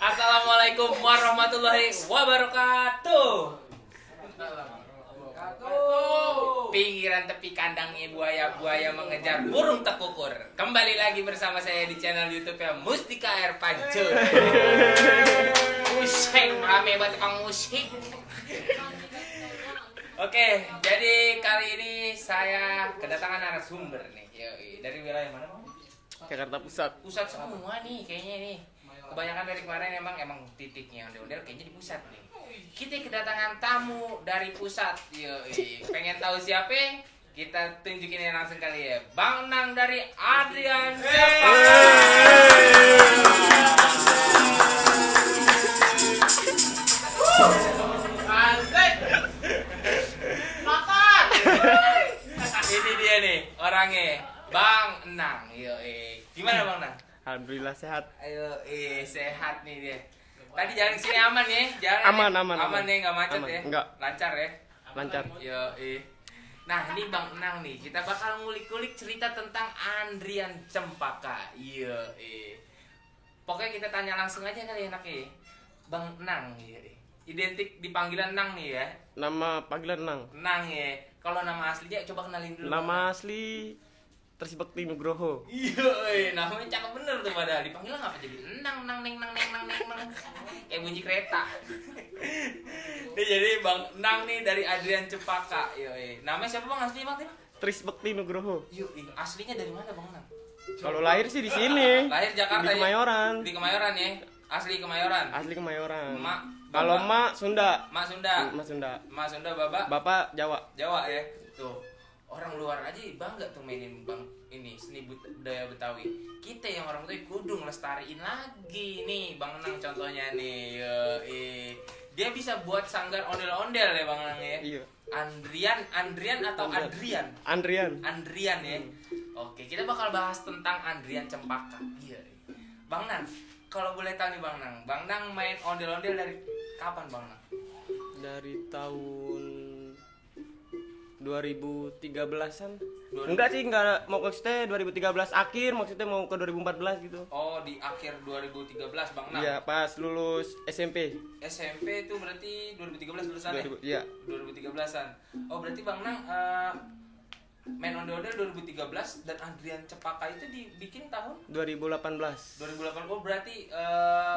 Assalamualaikum warahmatullahi wabarakatuh. Pinggiran tepi kandangnya buaya mengejar burung tekukur. Kembali lagi bersama saya di channel YouTube-nya Mustika Air Pancur. Musik rame banget tukang musik. Oke, jadi kali ini saya kedatangan narasumber nih. Yoi. Dari wilayah mana, Bang? Jakarta Pusat. Pusat semua nih kayaknya nih. Kebanyakan dari kemarin emang titiknya ondel-ondel kayaknya di pusat nih. Kita kedatangan tamu dari pusat. Yoi. Pengen tahu siapa? Kita tunjukin ya langsung kali ya. Bang Nang dari Adrian Cepaka. Makan. Ini dia nih orangnya. Bang Nang. Yoi. Gimana Bang Nang? Alhamdulillah sehat. Ayo, sehat nih dia. Tadi jalan sini aman ya? Jalan aman ya, nggak macet aman. ya? Enggak. Lancar ya? Lancar. Yo, Nah, ini Bang Nang nih. Kita bakal ngulik-ngulik cerita tentang Adrian Cempaka. Yo, Pokoknya kita tanya langsung aja kali enaknya. Bang Nang, identik dipanggilan Nang nih ya? Nama panggilan Nang. Nang ya. Kalau nama aslinya coba kenalin dulu. Nama asli Trisbekti Nugroho. Iya, namanya cakep bener tuh padahal. Dipanggil apa jadi? Nang. Kayak bunyi kereta. Nih jadi Bang Nang nih dari Adrian Cepaka. Yoi. Namanya siapa Bang aslinya Bang? Trisbekti Nugroho. Yoi. Aslinya dari mana Bang Nang? Kalau lahir sih di sini. Lahir Jakarta di Kemayoran. Ya? Di Kemayoran ya. Asli Kemayoran. Asli Kemayoran. Mak. Kalau mak Sunda. Mak Sunda. Mak Sunda. Mak Sunda bapak. Bapak Jawa. Jawa ya. Tuh. Orang luar aja bangga tuh mainin Bang ini seni budaya Betawi. Kita yang orang Betawi kudu ngelestariin lagi nih Bang Nang contohnya nih. Dia bisa buat sanggar ondel-ondel ya Bang Nang ya. Iya. Andrian atau Adrian? Andrian ya. Oke, kita bakal bahas tentang Adrian Cempaka. Iya. Bang Nang, kalau boleh tahu nih Bang Nang main ondel-ondel dari kapan Bang Nang? Dari tahun 2013-an. Enggak sih, enggak mau maksudnya 2013 akhir, maksudnya mau ke 2014 gitu. Oh, di akhir 2013 Bang Nang. Iya, pas lulus SMP. SMP itu berarti 2013 lulusan ya? Iya. 2013-an. Oh, berarti Bang Nang main ondel-ondel 2013 dan Adrian Cepaka itu dibikin tahun 2018. 2008. Oh, berarti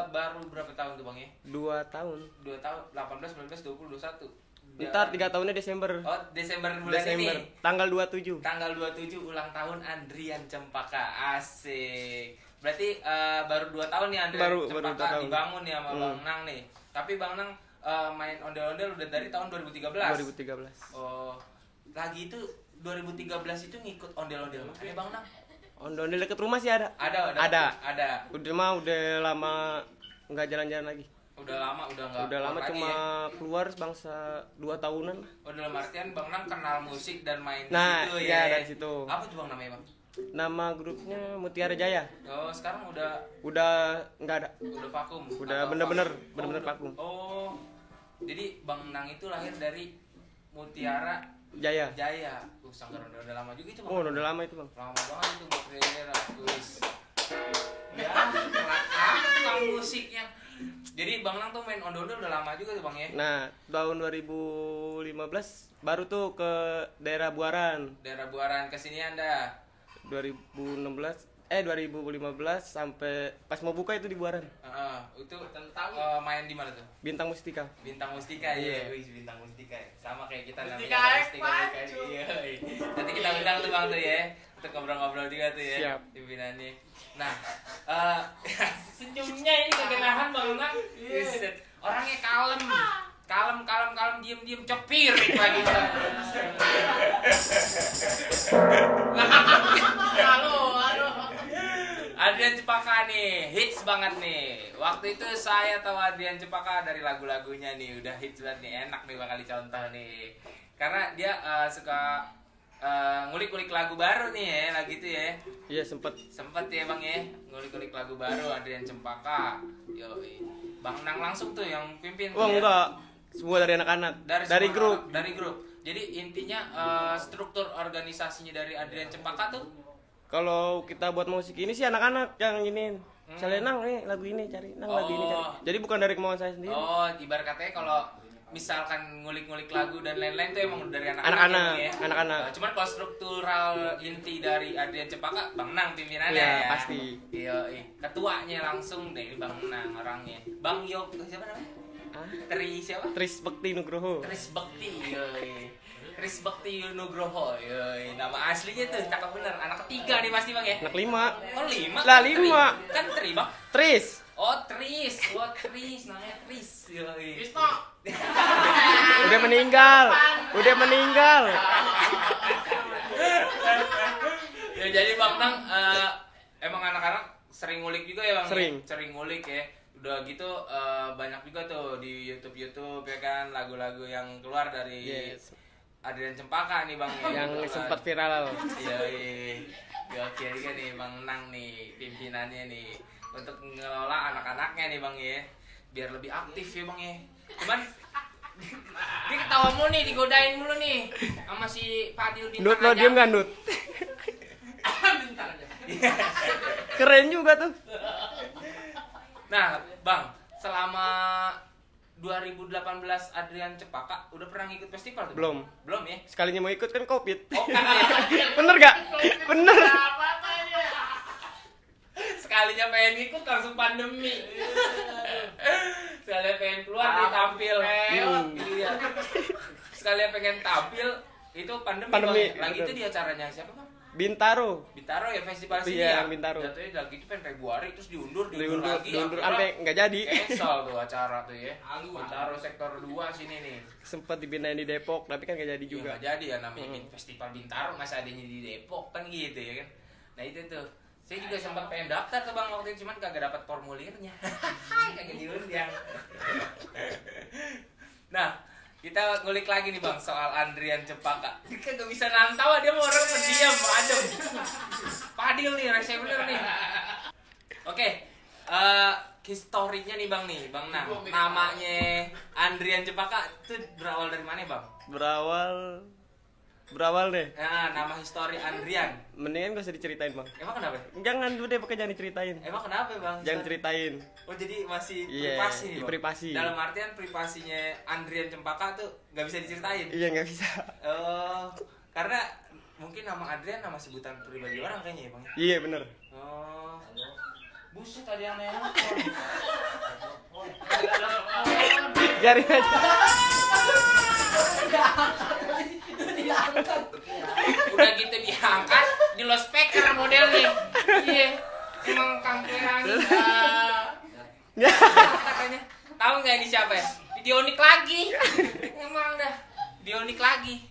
baru berapa tahun tuh Bang ya? 2 tahun. 2 tahun, 18, 19, 20, 21. Ntar 3 tahunnya Desember. Oh, Desember bulan Desember. ini. Tanggal 27. Tanggal 27 ulang tahun Adrian Cempaka. Asik. Berarti baru 2 tahun nih Adrian Cempaka dibangun ya sama Bang Nang nih. Tapi Bang Nang main ondel-ondel udah dari tahun 2013. 2013. Oh. Lagi itu 2013 itu ngikut ondel-ondel makanya Bang Nang. Ondel-ondel deket rumah sih ada. Ada. Udah lama nggak jalan-jalan lagi. Udah lama cuma ya? Keluar bangsa 2 tahunan. Oh, dalam artian Bang Nang kenal musik dan main nah, di situ ya. ya. Dari situ. Apa tuh Bang namanya Bang? Nama grupnya Mutiara Jaya. Oh, sekarang udah nggak ada. Udah vakum. Udah bener-bener vakum. Oh. Jadi Bang Nang itu lahir dari Mutiara Jaya. Sanggar udah lama juga itu Bang. Oh, udah lama itu Bang. Lama banget itu buat daerah. Ya, tukang musiknya. Jadi Bang Nang tuh main ondel-ondel udah lama juga tuh Bang ya? Nah, tahun 2015 baru tuh ke daerah Buaran. Daerah Buaran kesini Anda? 2015 sampai pas mau buka itu di Buaran. Itu main di mana tuh? Bintang Mustika. Bintang Mustika ya. Wih, Bintang Mustika. Sama kayak kita Mustika namanya Mustika. Iya. Nanti kita undang tuh Bang tuh ya. Untuk ngobrol-ngobrol juga tuh ya. Siap. Pimpinannya. Nah, senyumnya ini kegenahan Bang Nang. Orangnya kalem, diem, cepir lagi. Halo. Adrian Cepaka nih, hits banget nih. Waktu itu saya tahu Adrian Cepaka dari lagu-lagunya nih, udah hits banget nih, enak nih bakal dicontoh nih. Karena dia suka ngulik-ngulik lagu baru nih ya, lagi itu ya. Iya, sempet ya Bang ya, ngulik-ngulik lagu baru Adrian Cempaka. Yoi. Bang Nang langsung tuh yang pimpin. Oh ya? Enggak, semua dari anak-anak. Dari grup. Dari grup. Jadi intinya struktur organisasinya dari Adrian Cempaka tuh Kalau kita buat musik ini sih anak-anak yang ini. Misalnya Nang nih lagu ini cari, Nang lagu ini cari. Jadi bukan dari kemauan saya sendiri. Oh, ibarat katanya kalau misalkan ngulik-ngulik lagu dan lain-lain tuh emang dari Anak-anak, ya. anak-anak. Cuman kalau struktural inti dari Adrian Cempaka, Bang Nang pimpinannya Iya, ya. pasti. Iya, ketuanya langsung deh Bang Nang orangnya. Bang Yok siapa namanya? Siapa? Tris Bekti Nugroho. Tris Bekti. Tris Bekti Nugroho. Nama aslinya tuh cakep bener. Anak ketiga nih pasti Bang ya. Anak 5. Oh 5? Lah 5. Kan Tri Bang. Tris. Oh Tris, namanya Tris. Trisno. Udah meninggal. Ya jadi Bang Nang emang anak-anak sering ngulik juga ya Bang? Sering ngulik ya. Udah gitu banyak juga tuh di YouTube ya kan lagu-lagu yang keluar dari Adrian Cempaka nih Bang ya. Yang sempat viral. Iya. Oke juga nih Bang Nang nih pimpinannya nih untuk mengelola anak-anaknya nih Bang ya. Biar lebih aktif ya Bang ya. Cuman dia ketawa mulu nih, digodain mulu nih sama si Fadil Bintang. Dut, lo diem kan Dut? Bintang aja. Keren juga tuh. Nah, Bang, selama 2018 Adrian Cempaka udah pernah ngikut festival tuh? Belum ya? Sekalinya mau ikut kan Covid. Oh, kan ya. Bener gak? Bener. Sekalinya pengen ngikut langsung pandemi. Sekalinya pengen keluar nih tampil. Iya. Sekalinya pengen tampil itu pandemi. Bang. Lagi itu di acaranya siapa Bang? Bintaro Ya festival sini ya. ya. Bintaro. Jatuhnya lagi itu kan Februari terus diundur lagi. Diundur sampai nggak jadi. Cancel tuh acara tuh ya. Bintaro sektor 2 sini nih. Sempat dipindahin di Depok tapi kan nggak jadi juga. Nggak jadi ya namanya festival Bintaro masa adanya di Depok kan gitu ya kan. Nah itu tuh. Saya juga sempat pengen daftar tuh Bang waktu itu cuman kagak dapat formulirnya. Kagak diundang. Nah, kita ngulik lagi nih Bang soal Adrian Cempaka. Dia kagak bisa nantau, dia mau orang pendiam, adem. Padil nih, rese bener nih. Oke, historinya nih Bang Nang. Namanya Adrian Cempaka itu berawal dari mana Bang? Berawal deh. Nah, nama histori Adrian. Mendingan gak usah diceritain Bang. Emang kenapa? Jangan dulu deh, pakai jangan diceritain. Emang kenapa Bang? Jangan ceritain. Oh jadi masih Iya, privasi nih Bang? privasi. Dalam artian privasinya Adrian Cempaka tuh gak bisa diceritain? Iya gak bisa. Oh, karena mungkin nama Adrian nama sebutan pribadi orang kayaknya ya Bang? Iya bener. Oh, buset tadi yang nelpon. Biarin aja. Udah gitu diangkat di loudspeaker model nih. Iya. Emang kamperan. Katanya. Tahu nggak ini siapa ya? Dionik lagi. Emang dah. Dionik lagi.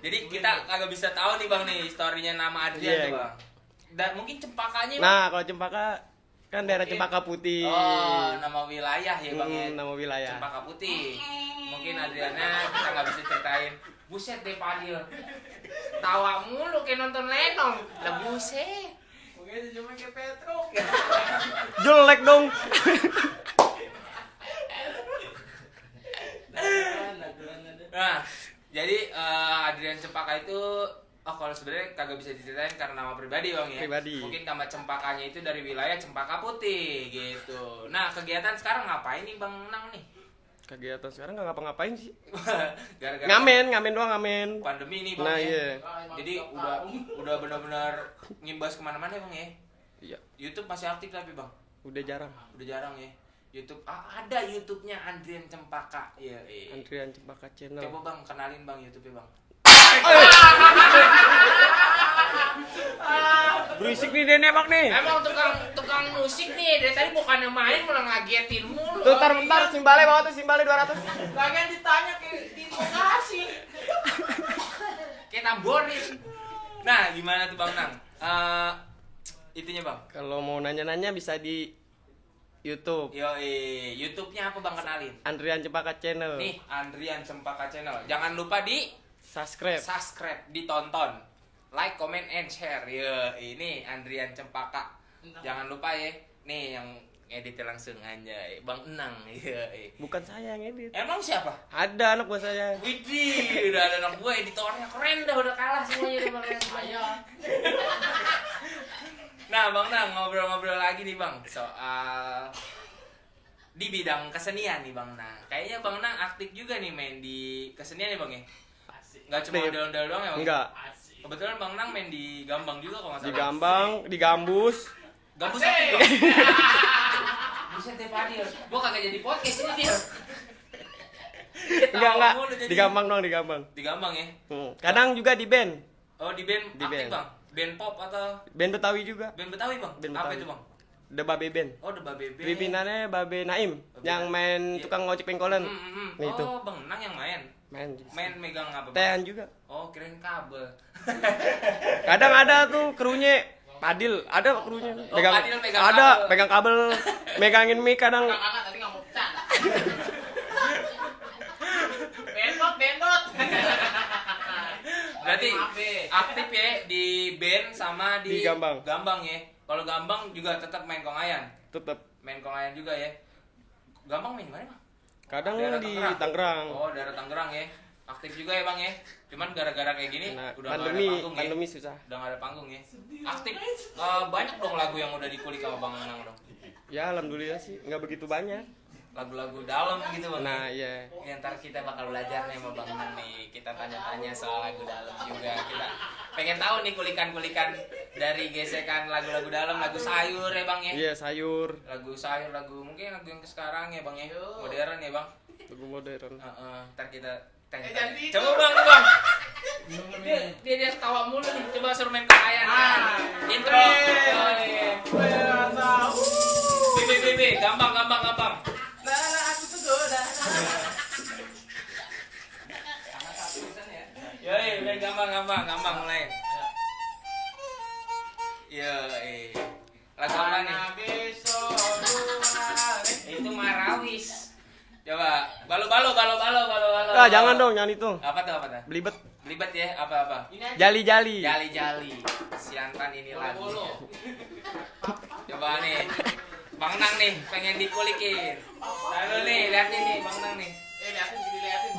Jadi kita kagak bisa tahu nih Bang nih historinya nama Adrian tuh Bang. Dan mungkin Cempakanya Bang. Nah, kalau Cempaka kan daerah Cempaka Putih. Oh, nama wilayah ya Bang ya. Nama wilayah. Cempaka Putih. Mungkin Adriana kita nggak bisa ceritain. Buset deh Padil. Tawa mulu kayak nonton Lenong. Lah buset. Mungkin cuma kayak Petruk. Jelek dong. Nah, jadi Adrian Cempaka itu kalau sebenarnya kagak bisa diceritain karena nama pribadi Bang ya. Pribadi. Mungkin nama Cempakanya itu dari wilayah Cempaka Putih gitu. Nah, kegiatan sekarang ngapain nih Bang Nang nih? Kegiatan sekarang nggak ngapa-ngapain sih. Gara-gara Ngamen doang ngamen. pandemi nih Bang Nah, ya. iya. Jadi udah benar-benar ngimbas kemana-mana Bang ya. Iya. YouTube masih aktif tapi Bang. Udah jarang. Udah jarang ya. YouTube ada YouTube-nya Adrian Cempaka. Iya. Adrian Cempaka Channel. Coba Bang kenalin Bang YouTube-nya Bang. Berisik nih dia nembak nih. Emang tukang musik nih dari tadi bukannya main malah ngagetin mulu. Tuh, bentar simbale bawa tuh simbale 200. Lagian ditanya ke kasih. Kayak tamborin. Nah, gimana tuh Bang Nang? Itunya Bang. Kalau mau nanya-nanya bisa di YouTube. YouTube-nya apa Bang kenalin? Adrian Cempaka Channel. Nih, Adrian Cempaka Channel. Jangan lupa di subscribe, ditonton, like, comment, and share. Ini Adrian Cempaka. Jangan lupa ya. Nih yang edit langsung aja, Bang Nang. Bukan saya yang edit. Emang siapa? Ada anak buah saya. Widih, udah ada anak gue editornya keren dah, udah kalah semuanya udah Bang. Nah, Bang Nang, ngobrol-ngobrol lagi nih Bang soal di bidang kesenian nih Bang Nang. Kayaknya Bang Nang aktif juga nih main di kesenian nih Bang ya? Nggak cuma ondel-ondel doang ya Bang? Enggak. Kebetulan Bang Nang main di Gambang juga kalau nggak salah. Di Gambang, di Gambus. Gambus apa ya? Buset deh Fadil, gua kagak jadi podcast ini dia. Enggak. Di Gambang doang, di Gambang. Di Gambang ya? Kadang juga di band. Oh di band Di aktif band. Bang? Band pop atau Band Betawi juga. band Betawi Bang? Band Apa Betawi. itu Bang? The Babe Band. Oh The Babe Band. Pimpinannya Babe Naim yang main Iya. tukang ojek pengkolan. Nah, itu. Oh Bang Nang yang main? Main megang apa Bang? Tean juga. Oh kirain kabel. Kadang ada tuh krunya Padil, ada krunya. Oh, Padil megang ada kabel. pegang kabel, megangin mic kadang. Kakak tapi nggak mau bercanda. Bendot. Berarti aktif ya di band sama Di Gambang. Gambang ya. Kalau Gambang juga tetap main kongayan. Tetep. Main kongayan juga ya. Gambang main di mana Bang? Kadang Daerah di Tangerang. Tangerang. Oh daerah Tangerang ya. Aktif juga ya Bang ya. Cuman gara-gara kayak gini Nah, udah nggak ada pandemi, panggung ya. pandemi susah. Udah nggak ada panggung ya. Aktif. Banyak dong lagu yang udah dikulik sama Bang Nang dong. Ya alhamdulillah sih, nggak begitu banyak. Lagu-lagu dalam gitu Bang. Nah, iya. Ya, ntar kita bakal belajar nih sama Bang Nang nih. Kita tanya-tanya soal lagu dalam juga. Kita pengen tahu nih kulikan-kulikan dari gesekan lagu-lagu dalam, lagu sayur ya Bang ya. Iya, sayur, Lagu sayur, mungkin lagu yang sekarang ya Bang ya. Modern ya Bang. lagu modern. Ntar kita tanya. Jangan gitu. Coba Bang. Dia tawa mulu nih. Coba suruh main kekayaan. Intro. Oh, iya. BBBB, gampang. Aku tuh goda. Yoi, udah gampang mulai. Yoi. Lagu apa nih? Itu Marawis. Coba, balo. Ah, jangan dong, jangan itu. Apa tuh? Belibet. Belibet ya, apa? Jali-jali. Jali. Siantan ini lagi. Coba nih. Bang Nang nih, pengen dikulikin. Lalu nih, liatin nih Bang Nang nih. Diliatin.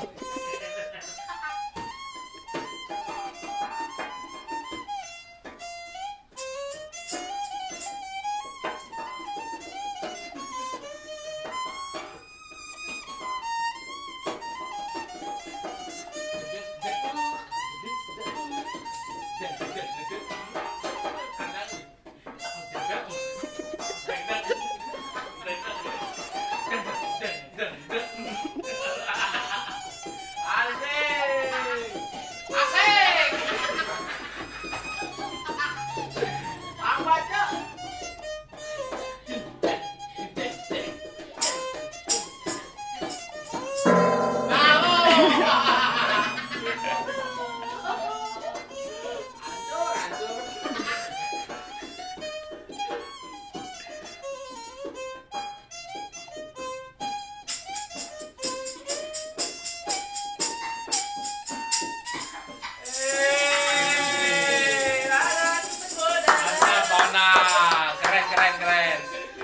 Asik. Apa aja? Mantap, Bang Nang. Keren.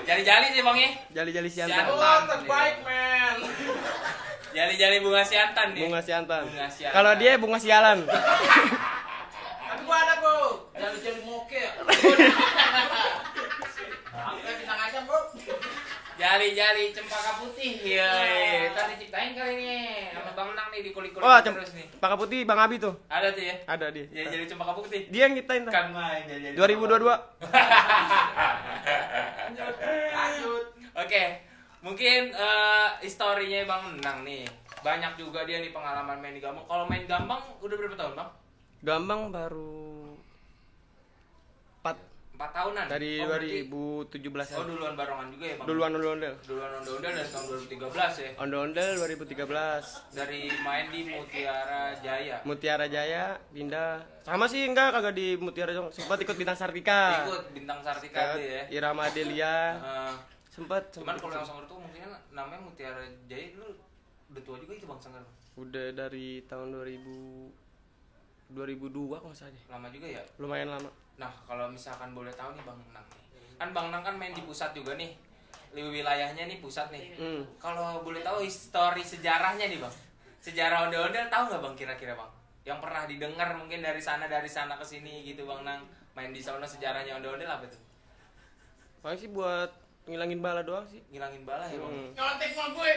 Jali-jali sih Bang ya. Jali-jali siantan. Siantan. Terbaik, men. Jali-jali bunga siantan nih. Bunga siantan. Bunga siantan. Kalau dia bunga sialan. Tapi gua ada, Bro. Jali-jali moke. Oke, pisang aja, Bro. Jali-jali cempaka putih. Iya. Tadi ciptain kali ini sama Bang Nang nih dikulik-kulik Oh, terus nih. Cempaka Putih Bang Abi tuh. Ada tuh ya. Ada dia. Jali-jali cempaka putih. Dia yang ngitain tuh. Kan main jali-jali. 2022. Lanjut. Oke. Mungkin historinya Bang Nang nih. Banyak juga dia nih pengalaman main di Gambang. Kalau main Gambang udah berapa tahun, Bang? Gambang baru 4 tahunan. dari berarti- 2017. Oh, duluan barongan juga ya, Bang? Duluan ondel-ondel. Duluan ondel-ondel dari tahun 2013 ya. Ondel-ondel 2013. Dari main di Mutiara Jaya. Mutiara Jaya pindah. Sama sih enggak kagak di Mutiara Jaya. Sempat ikut Bintang Sartika. Ikut Bintang Sartika tuh ya. Irama Delia. Heeh. Sempat. Cuman kalau yang Sanggar tuh mungkin namanya Mutiara Jaya dulu udah tua juga itu Bang Sanggar. Udah dari tahun 2002 kalau nggak salah deh. Lama juga ya. Lumayan lama. Nah, kalau misalkan boleh tahu nih Bang Nang nih. Kan Bang Nang kan main di pusat juga nih. Wilayahnya nih pusat nih. Kalau boleh tahu histori sejarahnya nih Bang. Sejarah ondel-ondel tahu nggak Bang kira-kira Bang? Yang pernah didengar mungkin dari sana ke sini gitu Bang Nang. Main di sana sejarahnya ondel-ondel apa tuh? Paling sih buat ngilangin bala doang sih. Ngilangin bala ya bang. Nyontek sama gue.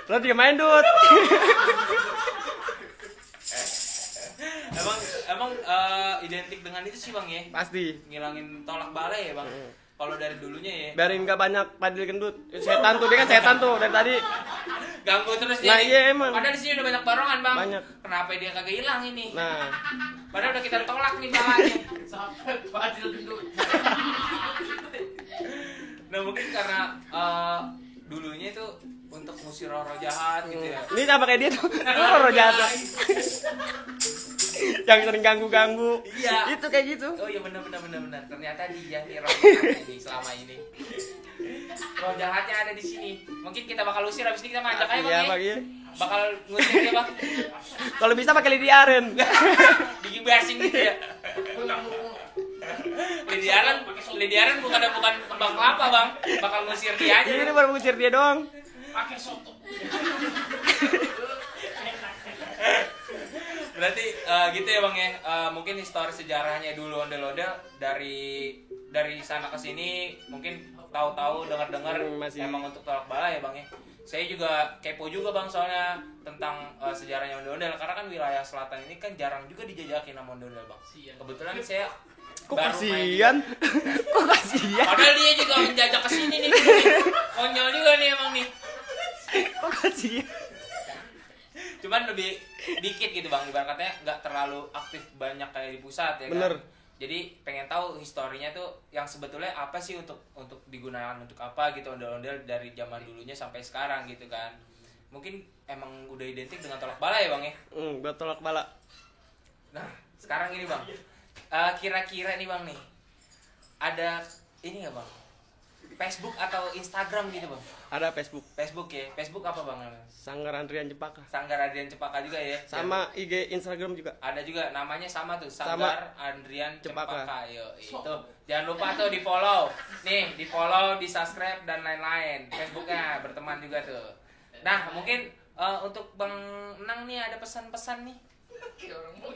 Lo juga main Dut. Emang identik dengan itu sih bang ya. Pasti. Ngilangin tolak bala ya bang. Kalau dari dulunya ya. Biarin gak banyak padil gendut. Setan tuh, dia kan setan tuh dari tadi. Ganggu terus dia. Nah, nih. iya emang. Padahal di sini udah banyak barongan bang. Banyak. Kenapa dia kagak hilang ini? Nah, Padahal udah kita tolak nih balanya. Sampai Fadil gendut. Nah mungkin karena dulunya itu untuk ngusir roh-roh jahat gitu ya. ini sama kayak dia tuh. Roh jahat. Yang sering ganggu-ganggu. Iya. Itu kayak gitu. Oh iya benar. Ternyata dia nih roh jahat ini selama ini. Roh jahatnya ada di sini. Mungkin kita bakal usir habis ini kita ngajak aja bang. Iya, ya. Bang, iya. Bakal ngusir dia bang. Kalau bisa pakai lidi aren. Digibasin gitu ya. Lidi aren bukan kembang kelapa bang. Bakal ngusir dia aja. Ini baru ngusir dia doang. Pakai soto. Berarti gitu ya bang ya. Mungkin histori sejarahnya dulu ondel-ondel dari sana ke sini mungkin tahu-tahu dengar-dengar masih emang untuk tolak bala ya bang ya. Saya juga kepo juga bang soalnya tentang sejarahnya ondel-ondel karena kan wilayah selatan ini kan jarang juga dijajakin sama ondel-ondel bang. Kebetulan saya Kok baru main kasihan? Kok kasihan? padahal dia juga menjajak ke sini nih. Konyol juga nih emang nih. Kok kasihan? Cuman lebih dikit gitu bang, ibarat katanya nggak terlalu aktif banyak kayak di pusat ya Bener. kan. Jadi pengen tahu historinya tuh yang sebetulnya apa sih untuk digunakan untuk apa gitu ondel-ondel dari zaman dulunya sampai sekarang gitu kan. Mungkin emang udah identik dengan tolak bala ya bang ya. Buat tolak bala. Nah sekarang ini bang, kira-kira nih bang nih ada ini nggak bang? Facebook atau Instagram gitu bang? Ada Facebook. Facebook ya, Facebook apa bang? Sanggar Andrian Jepaka. Sanggar Adrian Cepaka juga ya. Sama IG Instagram juga. Ada juga namanya sama tuh Sama. Sanggar Andrian Cepaka. Cepaka. Yo, itu jangan lupa tuh di follow. Nih di follow, di subscribe dan lain-lain. Facebooknya berteman juga tuh. Nah mungkin untuk Bang Nang nih ada pesan-pesan nih.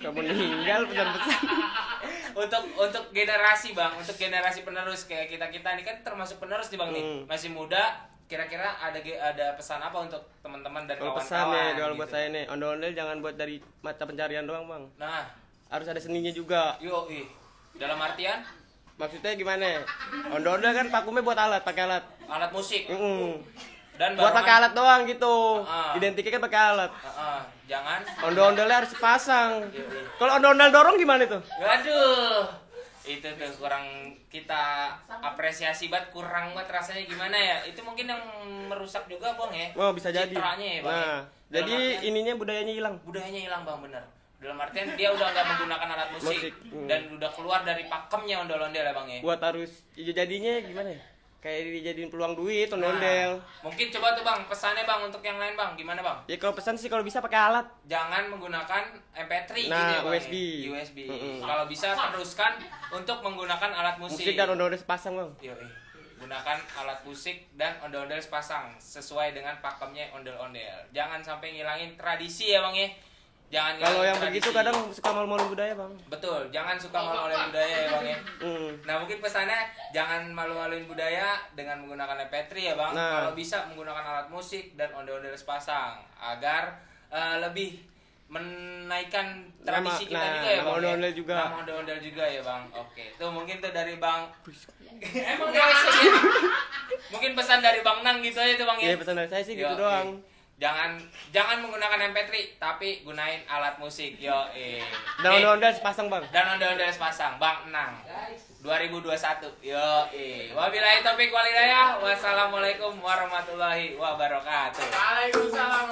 Kamu meninggal pesan-pesan. untuk generasi bang, untuk generasi penerus kayak kita nih kan termasuk penerus nih bang nih, masih muda. Kira-kira ada pesan apa untuk teman-teman dan Kalau kawan-kawan? pesan nih, kalau gitu. buat saya nih, ondel-ondel jangan buat dari mata pencarian doang bang. Nah, Harus ada seninya juga. dalam artian Maksudnya gimana? Ondel-ondel kan pakumnya buat alat, pakai alat. alat musik dan Buat pakai alat doang gitu. Ah. Identiknya kan pakai alat. jangan Ondel-ondelnya harus dipasang. Kalau ondel-ondel dorong gimana tuh? Waduh, itu tuh kurang kita apresiasi banget, kurang banget rasanya gimana ya? Itu mungkin yang merusak juga bang ya. Oh bisa jadi. Citranya ya bang. Nah, ya? Dalam jadi artian- ininya budayanya hilang. budayanya hilang bang, bener. Dalam artian dia udah nggak menggunakan alat musik, Musik, dan udah keluar dari pakemnya ondel-ondel ya bang ya. Buat harus jadinya gimana ya? Kayak dijadiin peluang duit ondel-ondel. Mungkin coba tuh bang pesannya bang untuk yang lain bang, gimana bang? Ya kalau pesan sih kalau bisa pakai alat. Jangan menggunakan MP3 Nah, gitu ya bang. USB. Ya? USB. Kalau bisa teruskan untuk menggunakan alat musik. Musik dan ondel-ondel sepasang bang. Yoi. Gunakan alat musik dan ondel-ondel sepasang sesuai dengan pakemnya ondel-ondel. Jangan sampai ngilangin tradisi ya bang ya. Jangan Kalau ngilangin yang tradisi. begitu kadang suka malu-malu budaya bang. Betul, jangan suka malu-maluin budaya ya bang ya. Nah mungkin pesannya jangan malu-maluin budaya dengan menggunakan MP3 ya bang. Nah. Kalau bisa menggunakan alat musik dan ondel-ondel sepasang agar lebih menaikkan tradisi kita Nah, juga ya nama bang. ondel-ondel juga. Nama ondel-ondel juga ya bang. Oke, tuh mungkin tuh dari bang. Emang gak bisa ya? Mungkin pesan dari bang Nang gitu aja tuh bang ya. Iya pesan dari saya sih gitu Yo, doang. Jangan menggunakan MP3 tapi gunain alat musik. Yo, Dan ondel-ondel sepasang bang. Dan ondel-ondel sepasang Bang Nang 2021. Yo, wabillahi taufiq wal hidayah. Wassalamualaikum warahmatullahi wabarakatuh. Waalaikumsalam.